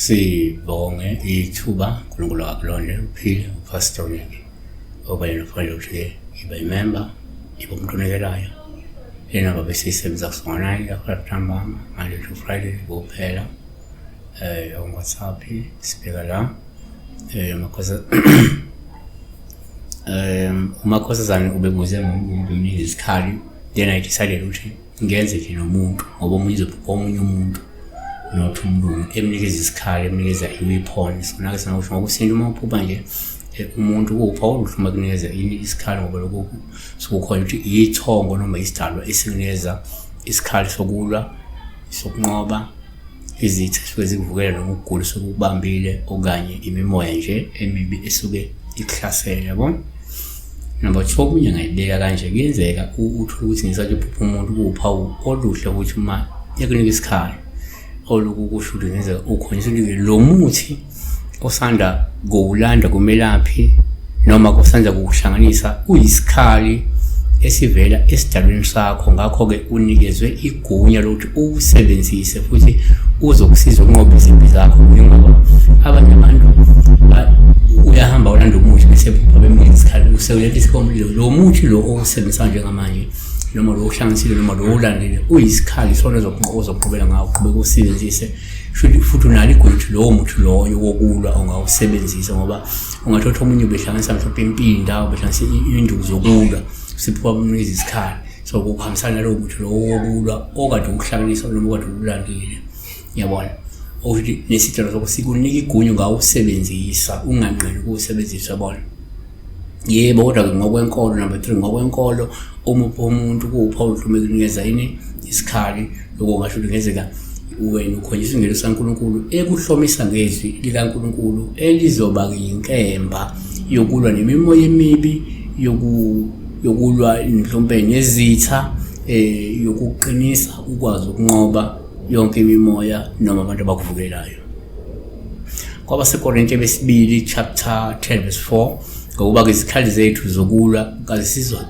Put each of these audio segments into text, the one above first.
Sibonge ithuba uNkulunkulu akulonde uphile uPastor Nyeki okanye nofanele ukuthi ibe member ibe umuntu onikelayo yena babe sisebenza kusona ntambama Monday to Friday kuphela on WhatsApp sibheka la umakhosazana ubebuze ngomnye isikhali yena decided ukuthi ngenze nje nomuntu ngoba omunye umuntu not umuntu emnikeza isikhali emnikeza iweapon sona ke sangasho ngokusinda uma uphupha nje umuntu kupha oluhluma kunikeza isikhali ngoba lokho sokukhona ukuthi ithongo noma isidalwa esinikeza isikhali sokulwa sokunqoba izitha ezikuvukela noma ukugula sokubambile okanye imimoya nje emibi esuke ikhlasela yabo. Number 2 kunye ngayibeka kanje kuyenzeka uthola ukuthi ngisathi uphupha umuntu kuphawu oluhle ukuthi uma yakunika isikhali oluku kusho ukuthi ngenzeka ukhonisa ukuthi lo muthi osanda ngokulanda kumelaphi noma kosanda ukuhlanganisa uyisikhali esivela esidalweni sakho ngakho ke unikezwe igunya lokuthi usebenzise futhi uzokusiza ukunqoba izimpi zakho ngoba abanye abantu uyahamba ulanda umuthi bese babemnika isikhali usebenza isikomlilo lo muthi lo osebenzisa njengamanje noma lo ohlanganisile noma lo ulandile uyisikhali sona ozoqhubela ngawo uqhubeka usebenzise futhi unalo igunya ukuthi lo muthi loyo wokulwa ongawusebenzisa ngoba ungathatha omunye ubehlanganisa mhlawumbe impinda ubehlanganisa induku zokulwa siphuba bamnikeza isikhali so ukuhambisana nalo muthi lo wokulwa okade ukuhlanganisa noma okade ulandile yabona ukuthi nesitelo sokusikunika igunya ngawusebenzisa unganqeni ukusebenzisa bona yebo kodwa ngokwenkolo number 3 ngokwenkolo umupho umuntu kupha uhlume kunikeza yini isikhali lokho ngasho ukuthi ngezeka wena ukhonyisa ingelo saNkulunkulu ekuhlomisa ngezwi likaNkulunkulu elizoba inkemba yokulwa nemimoya emibi yokulwa mhlawumbe nezitha yokuqinisa ukwazi ukunqoba yonke imimoya noma abantu abakuvukelayo. KwabaseKorinte besibili chapter 10 verse 4 ngoba ke izikhali zethu zokulwa kazisizwa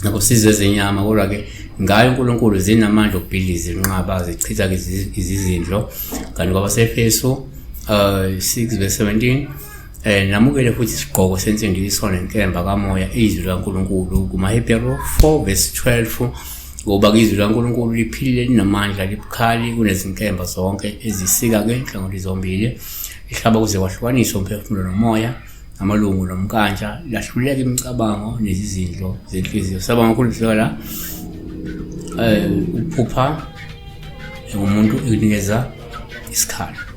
nakusizwe zenyama kodwa ke ngayo uNkulunkulu zinamandla okubhidliza inqaba zichitha ke izizindlo kanti kwabaseFeso 6 verse 17 namukele futhi isigqoko sensindiso nenkemba kamoya izwi laNkulunkulu kumaHebheru 4 verse 12 ngoba izwi laNkulunkulu liphilile linamandla libukhali kunezinkemba zonke ezisika ke inhlangothi zombili ihlaba kuze kwahlukaniswa umphefumulo nomoya amalungu nomkanja lahluleka imicabango nezizindlo zenhliziyo saba ngakhulu bifika la uphupha umuntu ekunikeza isikhali.